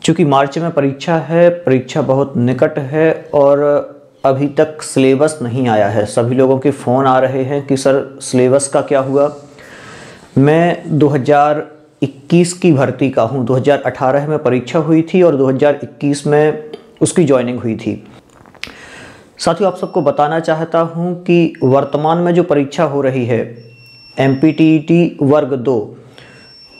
चूँकि मार्च में परीक्षा है, परीक्षा बहुत निकट है और अभी तक सिलेबस नहीं आया है। सभी लोगों के फ़ोन आ रहे हैं कि सर सिलेबस का क्या हुआ। मैं 2021 की भर्ती का हूँ। 2018 में परीक्षा हुई थी और 2021 में उसकी ज्वाइनिंग हुई थी। साथियों, आप सबको बताना चाहता हूँ कि वर्तमान में जो परीक्षा हो रही है MPTET वर्ग 2,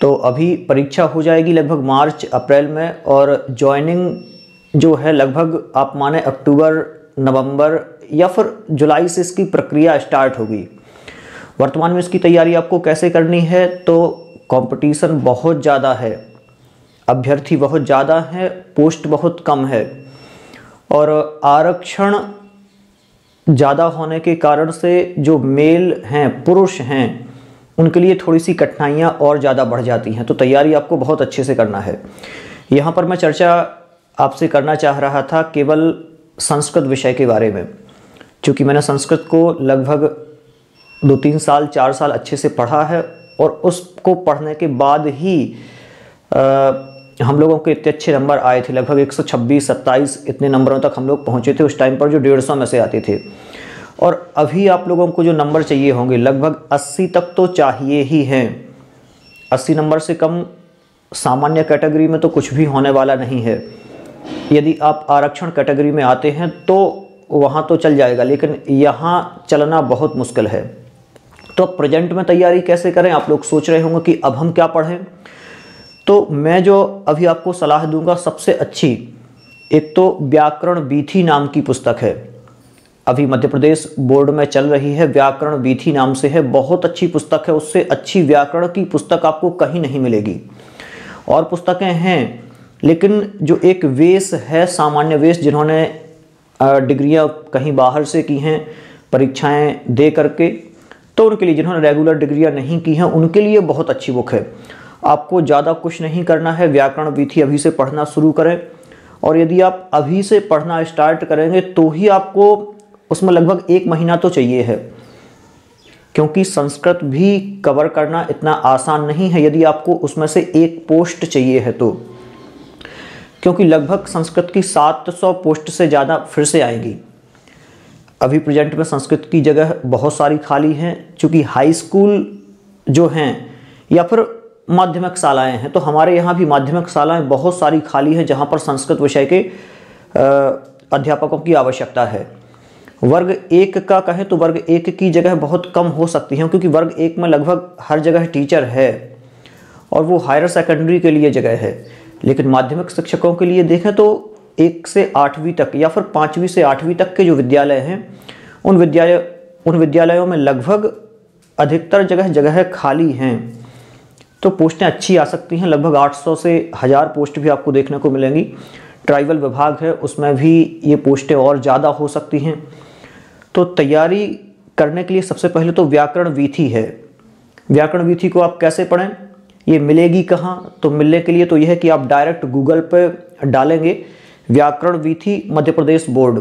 तो अभी परीक्षा हो जाएगी लगभग मार्च अप्रैल में और ज्वाइनिंग जो है लगभग आप माने अक्टूबर नवंबर या फिर जुलाई से इसकी प्रक्रिया स्टार्ट होगी। वर्तमान में इसकी तैयारी आपको कैसे करनी है, तो कंपटीशन बहुत ज़्यादा है, अभ्यर्थी बहुत ज़्यादा है, पोस्ट बहुत कम है और आरक्षण ज़्यादा होने के कारण से जो मेल हैं, पुरुष हैं, उनके लिए थोड़ी सी कठिनाइयाँ और ज़्यादा बढ़ जाती हैं। तो तैयारी आपको बहुत अच्छे से करना है। यहाँ पर मैं चर्चा आपसे करना चाह रहा था केवल संस्कृत विषय के बारे में, क्योंकि मैंने संस्कृत को लगभग 2-3 साल 4 साल अच्छे से पढ़ा है और उसको पढ़ने के बाद ही हम लोगों के इतने अच्छे नंबर आए थे। लगभग 126-27 इतने नंबरों तक हम लोग पहुँचे थे उस टाइम पर, जो 150 में से आते थे। और अभी आप लोगों को जो नंबर चाहिए होंगे लगभग 80 तक तो चाहिए ही हैं। 80 नंबर से कम सामान्य कैटेगरी में तो कुछ भी होने वाला नहीं है। यदि आप आरक्षण कैटेगरी में आते हैं तो वहाँ तो चल जाएगा, लेकिन यहाँ चलना बहुत मुश्किल है। तो प्रेजेंट में तैयारी कैसे करें, आप लोग सोच रहे होंगे कि अब हम क्या पढ़ें। तो मैं जो अभी आपको सलाह दूंगा, सबसे अच्छी एक तो व्याकरण वीथी नाम की पुस्तक है, अभी मध्य प्रदेश बोर्ड में चल रही है, व्याकरण वीथी नाम से है। बहुत अच्छी पुस्तक है, उससे अच्छी व्याकरण की पुस्तक आपको कहीं नहीं मिलेगी। और पुस्तकें हैं, लेकिन जो एक वेश है, सामान्य वेश, जिन्होंने डिग्रियां कहीं बाहर से की हैं परीक्षाएं दे करके, तो उनके लिए, जिन्होंने रेगुलर डिग्रियां नहीं की हैं, उनके लिए बहुत अच्छी बुक है। आपको ज़्यादा कुछ नहीं करना है, व्याकरण वीथी अभी से पढ़ना शुरू करें। और यदि आप अभी से पढ़ना स्टार्ट करेंगे तो ही आपको उसमें लगभग 1 महीना तो चाहिए है, क्योंकि संस्कृत भी कवर करना इतना आसान नहीं है यदि आपको उसमें से एक पोस्ट चाहिए है तो, क्योंकि लगभग संस्कृत की 700 पोस्ट से ज़्यादा फिर से आएगी। अभी प्रेजेंट में संस्कृत की जगह बहुत सारी खाली हैं, चूँकि हाई स्कूल जो हैं या फिर माध्यमिक शालाएँ हैं, तो हमारे यहाँ भी माध्यमिक शालाएँ बहुत सारी खाली हैं जहाँ पर संस्कृत विषय के अध्यापकों की आवश्यकता है। वर्ग 1 का कहें तो वर्ग 1 की जगह बहुत कम हो सकती है, क्योंकि वर्ग 1 में लगभग हर जगह टीचर है और वो हायर सेकेंडरी के लिए जगह है। लेकिन माध्यमिक शिक्षकों के लिए देखें तो 1 से 8वीं तक या फिर 5वीं से 8वीं तक के जो विद्यालय हैं, उन विद्यालयों में लगभग अधिकतर जगह खाली हैं। तो पोस्टें अच्छी आ सकती हैं, लगभग 800 से 1000 पोस्ट भी आपको देखने को मिलेंगी। ट्राइबल विभाग है, उसमें भी ये पोस्टें और ज़्यादा हो सकती हैं। तो तैयारी करने के लिए सबसे पहले तो व्याकरण वीथी है। व्याकरण वीथी को आप कैसे पढ़ें, ये मिलेगी कहाँ, तो मिलने के लिए तो यह है कि आप डायरेक्ट गूगल पे डालेंगे व्याकरण वीथी मध्य प्रदेश बोर्ड,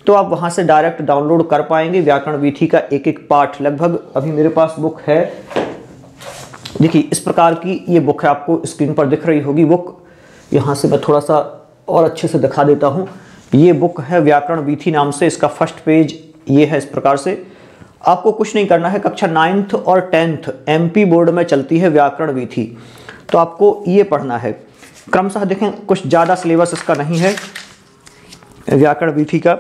तो आप वहाँ से डायरेक्ट डाउनलोड कर पाएंगे व्याकरण वीथी का एक एक पाठ। लगभग अभी मेरे पास बुक है, देखिए इस प्रकार की ये बुक है, आपको स्क्रीन पर दिख रही होगी बुक। यहाँ से मैं थोड़ा सा और अच्छे से दिखा देता हूँ। ये बुक है व्याकरण वीथी नाम से, इसका फर्स्ट पेज ये है। इस प्रकार से आपको कुछ नहीं करना है, कक्षा 9th और 10th MP बोर्ड में चलती है व्याकरण वीथी, तो आपको ये पढ़ना है। क्रमशः देखें, कुछ ज़्यादा सिलेबस इसका नहीं है व्याकरण वीथी का।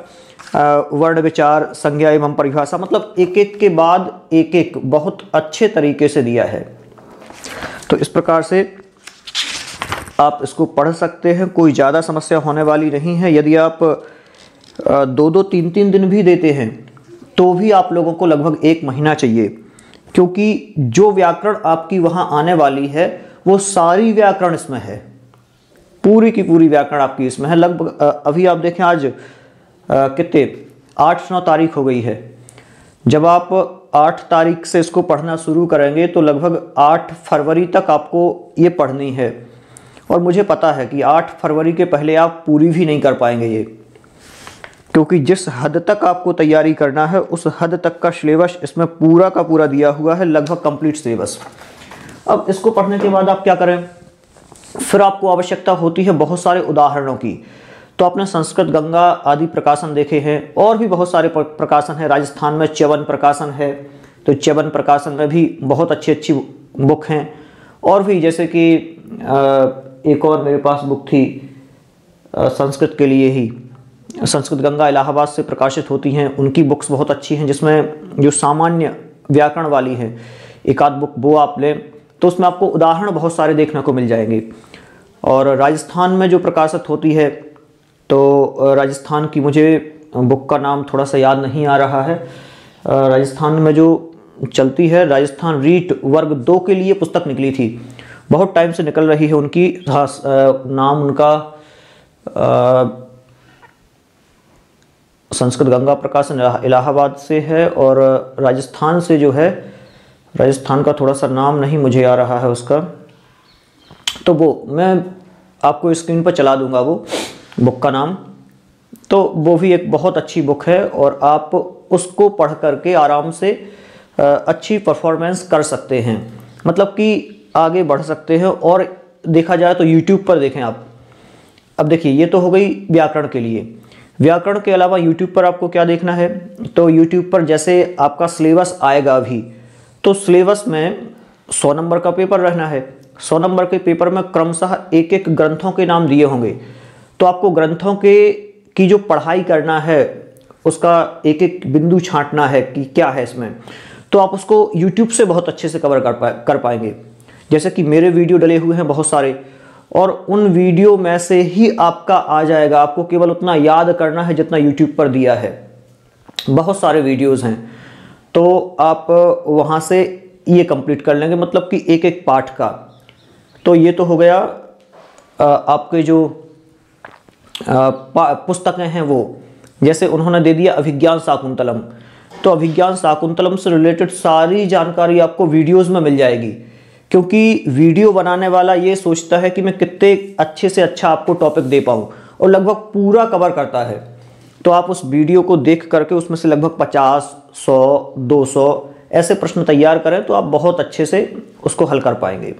वर्ण विचार, संज्ञा एवं परिभाषा, मतलब एक एक के बाद एक एक बहुत अच्छे तरीके से दिया है। तो इस प्रकार से आप इसको पढ़ सकते हैं, कोई ज़्यादा समस्या होने वाली नहीं है। यदि आप 2-2, 3-3 दिन भी देते हैं तो भी आप लोगों को लगभग 1 महीना चाहिए, क्योंकि जो व्याकरण आपकी वहाँ आने वाली है वो सारी व्याकरण इसमें है, पूरी की पूरी व्याकरण आपकी इसमें है। लगभग अभी आप देखें आज कितने 8-9 तारीख हो गई है। जब आप 8 तारीख से इसको पढ़ना शुरू करेंगे तो लगभग 8 फरवरी तक आपको ये पढ़नी है, और मुझे पता है कि 8 फरवरी के पहले आप पूरी भी नहीं कर पाएंगे ये, क्योंकि जिस हद तक आपको तैयारी करना है उस हद तक का सिलेबस इसमें पूरा का पूरा दिया हुआ है, लगभग कंप्लीट सिलेबस। अब इसको पढ़ने के बाद आप क्या करें, फिर आपको आवश्यकता होती है बहुत सारे उदाहरणों की। तो आपने संस्कृत गंगा आदि प्रकाशन देखे हैं, और भी बहुत सारे प्रकाशन हैं। राजस्थान में च्यवन प्रकाशन है, तो च्यवन प्रकाशन में भी बहुत अच्छी अच्छी बुक हैं। और भी जैसे कि एक और मेरे पास बुक थी संस्कृत के लिए ही, संस्कृत गंगा इलाहाबाद से प्रकाशित होती हैं, उनकी बुक्स बहुत अच्छी हैं, जिसमें जो सामान्य व्याकरण वाली हैं एक आध बुक वो आप लें तो उसमें आपको उदाहरण बहुत सारे देखने को मिल जाएंगे। और राजस्थान में जो प्रकाशित होती है, तो राजस्थान की मुझे बुक का नाम थोड़ा सा याद नहीं आ रहा है, राजस्थान में जो चलती है, राजस्थान रीट वर्ग 2 के लिए पुस्तक निकली थी, बहुत टाइम से निकल रही है उनकी, नाम उनका संस्कृत गंगा प्रकाशन इलाहाबाद से है, और राजस्थान से जो है, राजस्थान का थोड़ा सा नाम नहीं मुझे आ रहा है उसका, तो वो मैं आपको स्क्रीन पर चला दूंगा वो बुक का नाम। तो वो भी एक बहुत अच्छी बुक है, और आप उसको पढ़ करके आराम से अच्छी परफॉर्मेंस कर सकते हैं, मतलब कि आगे बढ़ सकते हैं। और देखा जाए तो यूट्यूब पर देखें आप। अब देखिए, ये तो हो गई व्याकरण के लिए। व्याकरण के अलावा यूट्यूब पर आपको क्या देखना है, तो यूट्यूब पर जैसे आपका सिलेबस आएगा अभी, तो सिलेबस में 100 नंबर का पेपर रहना है। 100 नंबर के पेपर में क्रमशः एक एक ग्रंथों के नाम दिए होंगे, तो आपको ग्रंथों की जो पढ़ाई करना है उसका एक एक बिंदु छांटना है कि क्या है इसमें, तो आप उसको यूट्यूब से बहुत अच्छे से कवर कर पाएंगे। जैसे कि मेरे वीडियो डले हुए हैं बहुत सारे, और उन वीडियो में से ही आपका आ जाएगा, आपको केवल उतना याद करना है जितना यूट्यूब पर दिया है। बहुत सारे वीडियोस हैं, तो आप वहाँ से ये कंप्लीट कर लेंगे, मतलब कि एक एक पार्ट का। तो ये तो हो गया आपके जो पुस्तकें हैं वो, जैसे उन्होंने दे दिया अभिज्ञान शाकुंतलम, तो अभिज्ञान शाकुंतलम से रिलेटेड सारी जानकारी आपको वीडियोस में मिल जाएगी, क्योंकि वीडियो बनाने वाला ये सोचता है कि मैं कितने अच्छे से अच्छा आपको टॉपिक दे पाऊँ, और लगभग पूरा कवर करता है। तो आप उस वीडियो को देख करके उसमें से लगभग 50, 100, 200 ऐसे प्रश्न तैयार करें, तो आप बहुत अच्छे से उसको हल कर पाएंगे।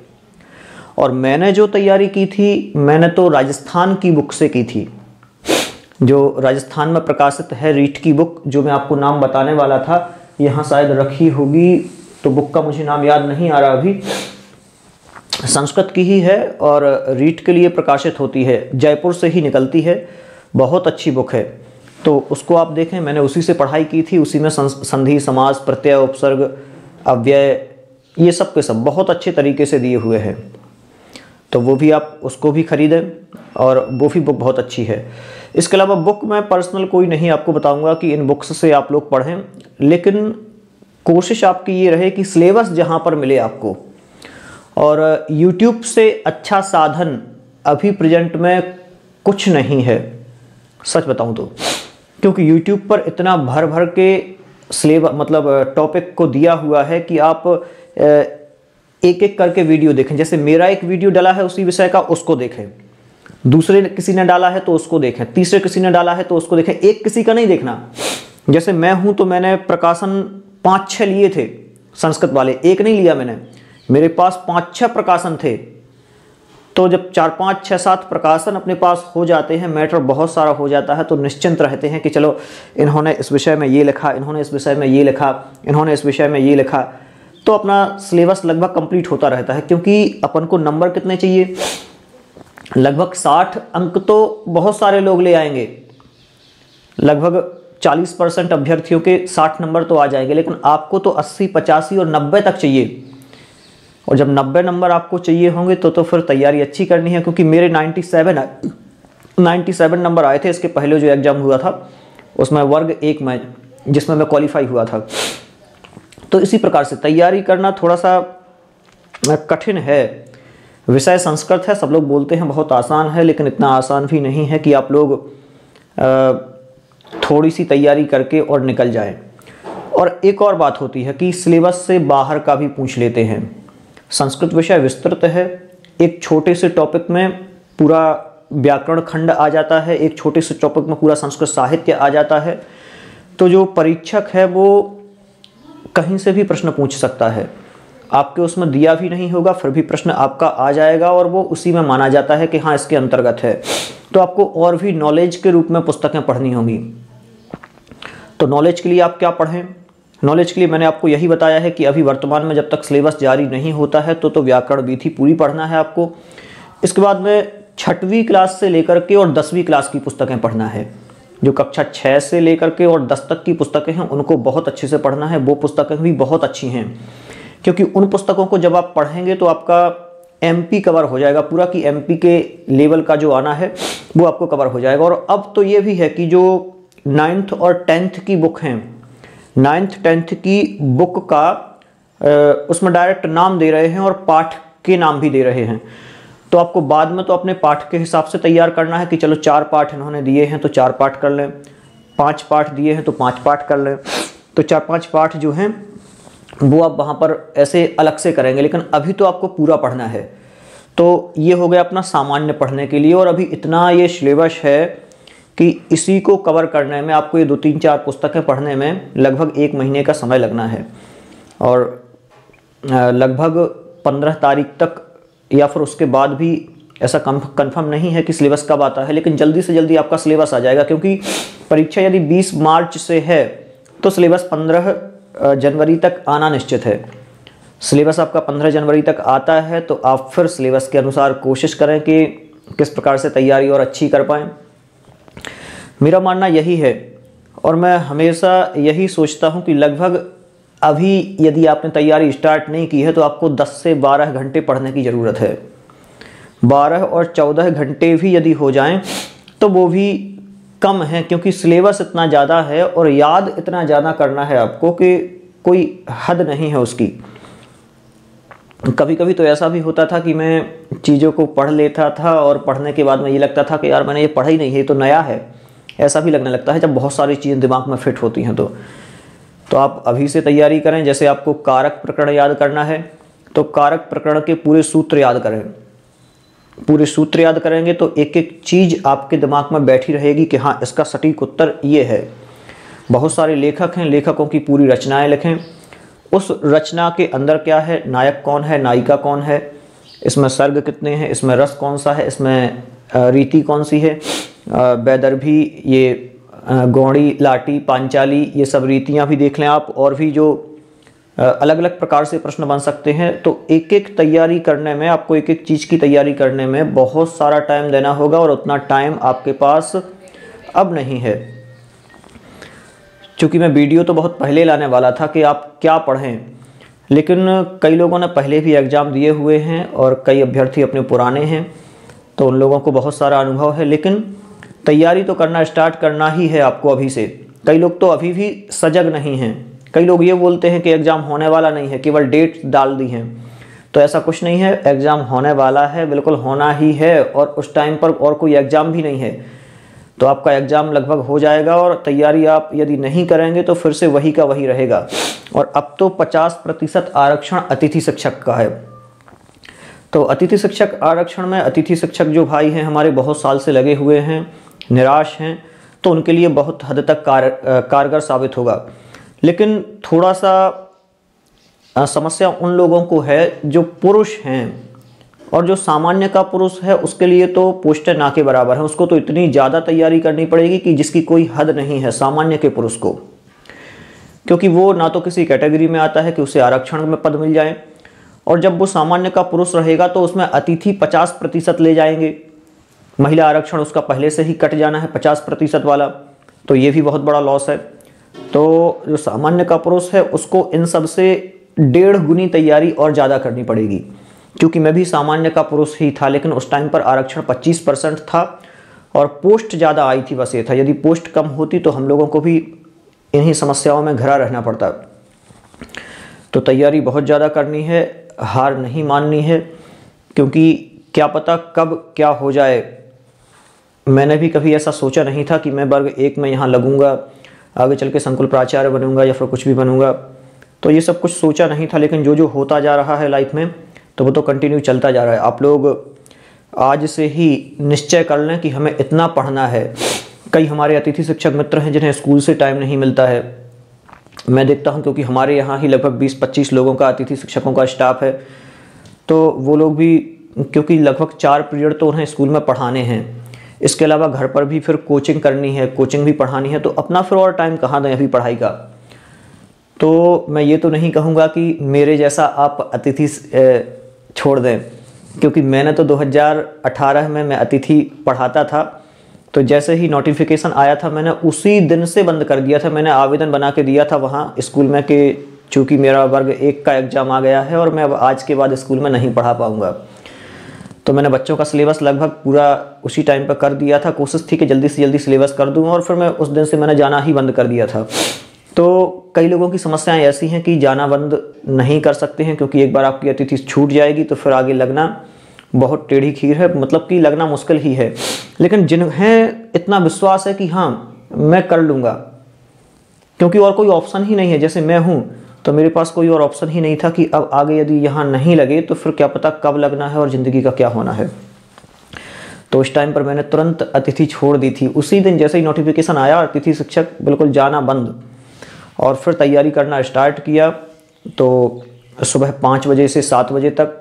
और मैंने जो तैयारी की थी, मैंने तो राजस्थान की बुक से की थी, जो राजस्थान में प्रकाशित है रीट की बुक, जो मैं आपको नाम बताने वाला था, यहाँ शायद रखी होगी, तो बुक का मुझे नाम याद नहीं आ रहा अभी, संस्कृत की ही है और रीट के लिए प्रकाशित होती है, जयपुर से ही निकलती है, बहुत अच्छी बुक है। तो उसको आप देखें, मैंने उसी से पढ़ाई की थी, उसी में संधि, समास, प्रत्यय, उपसर्ग, अव्यय, ये सब के सब बहुत अच्छे तरीके से दिए हुए हैं। तो वो भी आप उसको भी खरीदें, और वो भी बुक बहुत अच्छी है। इसके अलावा बुक मैं पर्सनल कोई नहीं आपको बताऊंगा कि इन बुक्स से आप लोग पढ़ें, लेकिन कोशिश आपकी ये रहे कि सिलेबस जहाँ पर मिले आपको। और YouTube से अच्छा साधन अभी प्रेजेंट में कुछ नहीं है, सच बताऊं तो, क्योंकि YouTube पर इतना भर भर के सिलेबस मतलब टॉपिक को दिया हुआ है कि आप एक एक करके वीडियो देखें। जैसे मेरा एक वीडियो डाला है उसी विषय का, उसको देखें, दूसरे किसी ने डाला है तो उसको देखें, तीसरे किसी ने डाला है तो उसको देखें, एक किसी का नहीं देखना। जैसे मैं हूं तो मैंने प्रकाशन 5-6 लिए थे संस्कृत वाले, एक नहीं लिया मैंने, मेरे पास 5-6 प्रकाशन थे। तो जब 4, 5, 6, 7 प्रकाशन अपने पास हो जाते हैं, मैटर बहुत सारा हो जाता है, तो निश्चिंत रहते हैं कि चलो इन्होंने इस विषय में ये लिखा, इन्होंने इस विषय में ये लिखा, इन्होंने इस विषय में ये लिखा, तो अपना सिलेबस लगभग कंप्लीट होता रहता है। क्योंकि अपन को नंबर कितने चाहिए, लगभग 60 अंक तो बहुत सारे लोग ले आएंगे, लगभग 40% अभ्यर्थियों के 60 नंबर तो आ जाएंगे, लेकिन आपको तो 80, 85 और 90 तक चाहिए। और जब 90 नंबर आपको चाहिए होंगे तो फिर तैयारी अच्छी करनी है, क्योंकि मेरे 97 नंबर आए थे इसके पहले जो एग्जाम हुआ था उसमें वर्ग 1 में, जिसमें मैं क्वालिफाई हुआ था। तो इसी प्रकार से तैयारी करना थोड़ा सा कठिन है। विषय संस्कृत है, सब लोग बोलते हैं बहुत आसान है, लेकिन इतना आसान भी नहीं है कि आप लोग थोड़ी सी तैयारी करके और निकल जाएं। और एक और बात होती है कि सिलेबस से बाहर का भी पूछ लेते हैं। संस्कृत विषय विस्तृत है, एक छोटे से टॉपिक में पूरा व्याकरण खंड आ जाता है, एक छोटे से टॉपिक में पूरा संस्कृत साहित्य आ जाता है। तो जो परीक्षक है वो कहीं से भी प्रश्न पूछ सकता है, आपके उसमें दिया भी नहीं होगा, फिर भी प्रश्न आपका आ जाएगा और वो उसी में माना जाता है कि हाँ इसके अंतर्गत है। तो आपको और भी नॉलेज के रूप में पुस्तकें पढ़नी होंगी। तो नॉलेज के लिए आप क्या पढ़ें? नॉलेज के लिए मैंने आपको यही बताया है कि अभी वर्तमान में जब तक सिलेबस जारी नहीं होता है तो व्याकरण विधि पूरी पढ़ना है आपको। इसके बाद में 6वीं क्लास से लेकर के और 10वीं क्लास की पुस्तकें पढ़ना है। जो कक्षा 6 से लेकर के और 10 तक की पुस्तकें हैं उनको बहुत अच्छे से पढ़ना है। वो पुस्तकें भी बहुत अच्छी हैं, क्योंकि उन पुस्तकों को जब आप पढ़ेंगे तो आपका एमपी कवर हो जाएगा पूरा, कि एमपी के लेवल का जो आना है वो आपको कवर हो जाएगा। और अब तो ये भी है कि जो 9th और 10th की बुक हैं, 9th 10th की बुक का उसमें डायरेक्ट नाम दे रहे हैं और पाठ के नाम भी दे रहे हैं। तो आपको बाद में तो अपने पाठ के हिसाब से तैयार करना है कि चलो 4 पाठ इन्होंने दिए हैं तो 4 पाठ कर लें, 5 पाठ दिए हैं तो 5 पाठ कर लें। तो 4-5 पाठ जो हैं वो आप वहाँ पर ऐसे अलग से करेंगे, लेकिन अभी तो आपको पूरा पढ़ना है। तो ये हो गया अपना सामान्य पढ़ने के लिए। और अभी इतना ये सिलेबस है कि इसी को कवर करने में आपको ये 2-3-4 पुस्तकें पढ़ने में लगभग 1 महीने का समय लगना है। और लगभग 15 तारीख तक या फिर उसके बाद भी ऐसा कंफर्म नहीं है कि सिलेबस कब आता है, लेकिन जल्दी से जल्दी आपका सिलेबस आ जाएगा। क्योंकि परीक्षा यदि 20 मार्च से है तो सिलेबस 15 जनवरी तक आना निश्चित है। सिलेबस आपका 15 जनवरी तक आता है तो आप फिर सिलेबस के अनुसार कोशिश करें कि किस प्रकार से तैयारी और अच्छी कर पाएँ। मेरा मानना यही है और मैं हमेशा यही सोचता हूँ कि लगभग अभी यदि आपने तैयारी स्टार्ट नहीं की है तो आपको 10 से 12 घंटे पढ़ने की ज़रूरत है। 12 और 14 घंटे भी यदि हो जाएं तो वो भी कम है, क्योंकि सिलेबस इतना ज़्यादा है और याद इतना ज़्यादा करना है आपको कि कोई हद नहीं है उसकी। कभी कभी तो ऐसा भी होता था कि मैं चीज़ों को पढ़ लेता था और पढ़ने के बाद में ये लगता था कि यार मैंने ये पढ़ा ही नहीं है, ये तो नया है। ऐसा भी लगने लगता है जब बहुत सारी चीज़ें दिमाग में फिट होती हैं। तो आप अभी से तैयारी करें। जैसे आपको कारक प्रकरण याद करना है तो कारक प्रकरण के पूरे सूत्र याद करें। पूरे सूत्र याद करेंगे तो एक एक चीज़ आपके दिमाग में बैठी रहेगी कि हाँ इसका सटीक उत्तर ये है। बहुत सारे लेखक हैं, लेखकों की पूरी रचनाएं लिखें। उस रचना के अंदर क्या है, नायक कौन है, नायिका कौन है, इसमें सर्ग कितने हैं, इसमें रस कौन सा है, इसमें रीति कौन सी है, वैदर्भी, ये गौड़ी, लाटी, पांचाली, ये सब रीतियाँ भी देख लें आप। और भी जो अलग अलग प्रकार से प्रश्न बन सकते हैं। तो एक एक तैयारी करने में आपको, एक एक चीज़ की तैयारी करने में बहुत सारा टाइम देना होगा और उतना टाइम आपके पास अब नहीं है। क्योंकि मैं वीडियो तो बहुत पहले लाने वाला था कि आप क्या पढ़ें, लेकिन कई लोगों ने पहले भी एग्ज़ाम दिए हुए हैं और कई अभ्यर्थी अपने पुराने हैं, तो उन लोगों को बहुत सारा अनुभव है। लेकिन तैयारी तो करना स्टार्ट करना ही है आपको अभी से। कई लोग तो अभी भी सजग नहीं हैं। कई लोग ये बोलते हैं कि एग्ज़ाम होने वाला नहीं है, केवल डेट डाल दी हैं। तो ऐसा कुछ नहीं है, एग्ज़ाम होने वाला है, बिल्कुल होना ही है। और उस टाइम पर और कोई एग्ज़ाम भी नहीं है, तो आपका एग्ज़ाम लगभग हो जाएगा। और तैयारी आप यदि नहीं करेंगे तो फिर से वही का वही रहेगा। और अब तो 50% आरक्षण अतिथि शिक्षक का है। तो अतिथि शिक्षक आरक्षण में अतिथि शिक्षक जो भाई हैं हमारे बहुत साल से लगे हुए हैं, निराश हैं, तो उनके लिए बहुत हद तक कारगर साबित होगा। लेकिन थोड़ा सा समस्या उन लोगों को है जो पुरुष हैं, और जो सामान्य का पुरुष है उसके लिए तो पोस्टें ना के बराबर है। उसको तो इतनी ज़्यादा तैयारी करनी पड़ेगी कि जिसकी कोई हद नहीं है सामान्य के पुरुष को, क्योंकि वो ना तो किसी कैटेगरी में आता है कि उसे आरक्षण में पद मिल जाए। और जब वो सामान्य का पुरुष रहेगा तो उसमें अतिथि 50% ले जाएंगे, महिला आरक्षण उसका पहले से ही कट जाना है 50% वाला, तो ये भी बहुत बड़ा लॉस है। तो जो सामान्य का पुरुष है उसको इन सब से 1.5 गुनी तैयारी और ज़्यादा करनी पड़ेगी। क्योंकि मैं भी सामान्य का पुरुष ही था, लेकिन उस टाइम पर आरक्षण 25% था और पोस्ट ज़्यादा आई थी, बस ये था। यदि पोस्ट कम होती तो हम लोगों को भी इन्हीं समस्याओं में घिरा रहना पड़ता। तो तैयारी बहुत ज़्यादा करनी है, हार नहीं माननी है, क्योंकि क्या पता कब क्या हो जाए। मैंने भी कभी ऐसा सोचा नहीं था कि मैं वर्ग 1 में यहाँ लगूंगा, आगे चल के संकुल प्राचार्य बनूंगा या फिर कुछ भी बनूंगा। तो ये सब कुछ सोचा नहीं था, लेकिन जो जो होता जा रहा है लाइफ में तो वो तो कंटिन्यू चलता जा रहा है। आप लोग आज से ही निश्चय कर लें कि हमें इतना पढ़ना है। कई हमारे अतिथि शिक्षक मित्र हैं जिन्हें स्कूल से टाइम नहीं मिलता है, मैं देखता हूँ, क्योंकि हमारे यहाँ ही लगभग 20-25 लोगों का अतिथि शिक्षकों का स्टाफ है, तो वो लोग भी, क्योंकि लगभग 4 पीरियड तो उन्हें स्कूल में पढ़ाने हैं, इसके अलावा घर पर भी फिर कोचिंग करनी है, कोचिंग भी पढ़ानी है, तो अपना फिर और टाइम कहाँ दें अभी पढ़ाई का। तो मैं ये तो नहीं कहूँगा कि मेरे जैसा आप अतिथि छोड़ दें, क्योंकि मैंने तो 2018 में मैं अतिथि पढ़ाता था, तो जैसे ही नोटिफिकेशन आया था मैंने उसी दिन से बंद कर दिया था। मैंने आवेदन बना के दिया था वहाँ स्कूल में कि चूँकि मेरा वर्ग 1 का एग्ज़ाम आ गया है और मैं अब आज के बाद स्कूल में नहीं पढ़ा पाऊँगा, तो मैंने बच्चों का सिलेबस लगभग पूरा उसी टाइम पर कर दिया था। कोशिश थी कि जल्दी से जल्दी सिलेबस कर दूँ, और फिर मैं उस दिन से मैंने जाना ही बंद कर दिया था। तो कई लोगों की समस्याएं ऐसी हैं कि जाना बंद नहीं कर सकते हैं, क्योंकि एक बार आपकी अतिथि छूट जाएगी तो फिर आगे लगना बहुत टेढ़ी खीर है, मतलब कि लगना मुश्किल ही है। लेकिन जिन्हें इतना विश्वास है कि हाँ मैं कर लूँगा, क्योंकि और कोई ऑप्शन ही नहीं है, जैसे मैं हूँ तो मेरे पास कोई और ऑप्शन ही नहीं था कि अब आगे यदि यहाँ नहीं लगे तो फिर क्या पता कब लगना है और ज़िंदगी का क्या होना है। तो उस टाइम पर मैंने तुरंत अतिथि छोड़ दी थी। उसी दिन जैसे ही नोटिफिकेशन आया, अतिथि शिक्षक बिल्कुल जाना बंद, और फिर तैयारी करना स्टार्ट किया। तो सुबह 5 बजे से 7 बजे तक,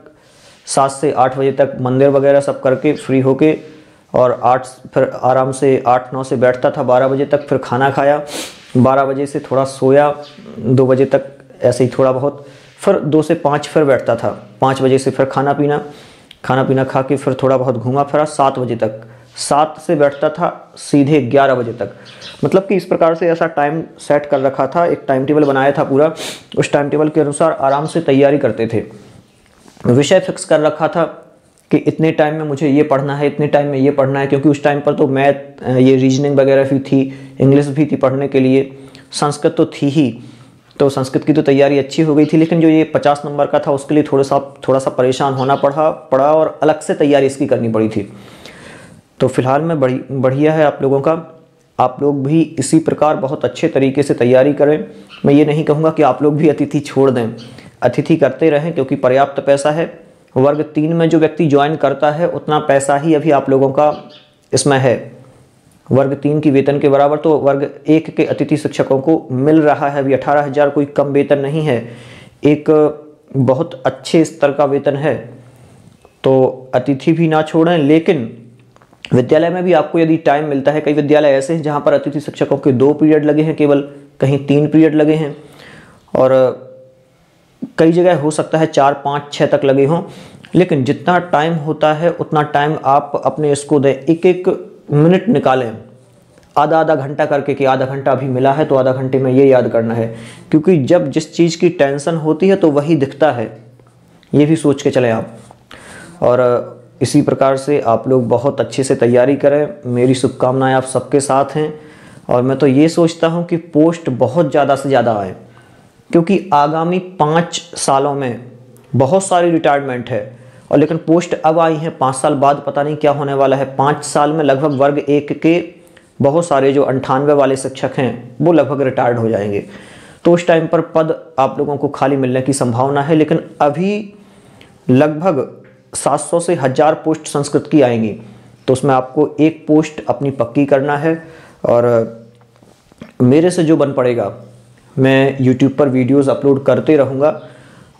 7 से 8 बजे तक मंदिर वगैरह सब करके फ्री होके, और 8 फिर आराम से 8-9 से बैठता था 12 बजे तक, फिर खाना खाया, 12 बजे से थोड़ा सोया, 2 बजे तक ऐसे ही थोड़ा बहुत, फिर 2 से 5 फिर बैठता था, 5 बजे से फिर खाना पीना खा के फिर थोड़ा बहुत घूमा फिरा 7 बजे तक, 7 से बैठता था सीधे 11 बजे तक। मतलब कि इस प्रकार से ऐसा टाइम सेट कर रखा था, एक टाइम टेबल बनाया था पूरा, उस टाइम टेबल के अनुसार आराम से तैयारी करते थे। विषय फिक्स कर रखा था कि इतने टाइम में मुझे ये पढ़ना है, इतने टाइम में ये पढ़ना है, क्योंकि उस टाइम पर तो मैथ, ये रीजनिंग वगैरह भी थी, इंग्लिश भी थी पढ़ने के लिए, संस्कृत तो थी ही, तो संस्कृत की तो तैयारी अच्छी हो गई थी। लेकिन जो ये 50 नंबर का था उसके लिए थोड़ा सा परेशान होना पड़ा और अलग से तैयारी इसकी करनी पड़ी थी। तो फिलहाल में बढ़िया है आप लोगों का, आप लोग भी इसी प्रकार बहुत अच्छे तरीके से तैयारी करें। मैं ये नहीं कहूँगा कि आप लोग भी अतिथि छोड़ दें, अतिथि करते रहें, क्योंकि पर्याप्त पैसा है। वर्ग 3 में जो व्यक्ति ज्वाइन करता है उतना पैसा ही अभी आप लोगों का इसमें है, वर्ग 3 की वेतन के बराबर तो वर्ग 1 के अतिथि शिक्षकों को मिल रहा है अभी 18,000, कोई कम वेतन नहीं है, एक बहुत अच्छे स्तर का वेतन है। तो अतिथि भी ना छोड़ें। लेकिन विद्यालय में भी आपको यदि टाइम मिलता है, कई विद्यालय ऐसे हैं जहाँ पर अतिथि शिक्षकों के 2 पीरियड लगे हैं केवल, कहीं 3 पीरियड लगे हैं, और कई जगह हो सकता है 4, 5, 6 तक लगे हों। लेकिन जितना टाइम होता है उतना टाइम आप अपने इसको दें, एक मिनट निकालें, आधा घंटा करके, कि आधा घंटा अभी मिला है तो आधा घंटे में ये याद करना है, क्योंकि जब जिस चीज़ की टेंशन होती है तो वही दिखता है, ये भी सोच के चलें आप। और इसी प्रकार से आप लोग बहुत अच्छे से तैयारी करें। मेरी शुभकामनाएं आप सबके साथ हैं, और मैं तो ये सोचता हूँ कि पोस्ट बहुत ज़्यादा से ज़्यादा आए, क्योंकि आगामी 5 सालों में बहुत सारी रिटायरमेंट है, और लेकिन पोस्ट अब आई हैं, 5 साल बाद पता नहीं क्या होने वाला है। 5 साल में लगभग वर्ग 1 के बहुत सारे जो 98 वाले शिक्षक हैं वो लगभग रिटायर्ड हो जाएंगे, तो उस टाइम पर पद आप लोगों को खाली मिलने की संभावना है। लेकिन अभी लगभग 700 से 1000 पोस्ट संस्कृत की आएंगी, तो उसमें आपको एक पोस्ट अपनी पक्की करना है। और मेरे से जो बन पड़ेगा, मैं YouTube पर वीडियोस अपलोड करते रहूँगा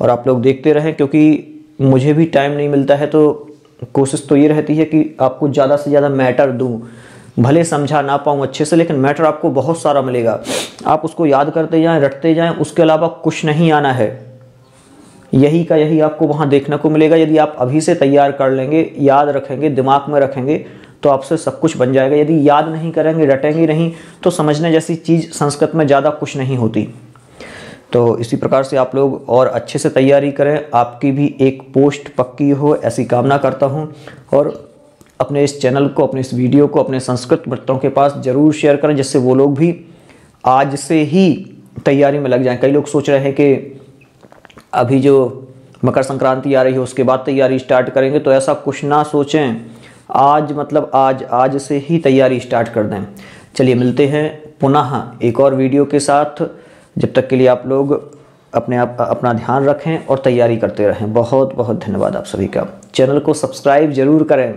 और आप लोग देखते रहें, क्योंकि मुझे भी टाइम नहीं मिलता है, तो कोशिश तो ये रहती है कि आपको ज़्यादा से ज़्यादा मैटर दूँ। भले समझा ना पाऊँ अच्छे से, लेकिन मैटर आपको बहुत सारा मिलेगा, आप उसको याद करते जाएं, रटते जाएं, उसके अलावा कुछ नहीं आना है। यही का यही आपको वहाँ देखने को मिलेगा। यदि आप अभी से तैयार कर लेंगे, याद रखेंगे, दिमाग में रखेंगे, तो आपसे सब कुछ बन जाएगा। यदि याद नहीं करेंगे, रटेंगे नहीं, तो समझने जैसी चीज़ संस्कृत में ज़्यादा कुछ नहीं होती। तो इसी प्रकार से आप लोग और अच्छे से तैयारी करें, आपकी भी एक पोस्ट पक्की हो, ऐसी कामना करता हूँ। और अपने इस चैनल को, अपने इस वीडियो को अपने संस्कृत मित्रों के पास ज़रूर शेयर करें, जिससे वो लोग भी आज से ही तैयारी में लग जाएं। कई लोग सोच रहे हैं कि अभी जो मकर संक्रांति आ रही है उसके बाद तैयारी स्टार्ट करेंगे, तो ऐसा कुछ ना सोचें। आज से ही तैयारी स्टार्ट कर दें। चलिए मिलते हैं पुनः एक और वीडियो के साथ। जब तक के लिए आप लोग अपना ध्यान रखें और तैयारी करते रहें। बहुत बहुत धन्यवाद आप सभी का। चैनल को सब्सक्राइब जरूर करें।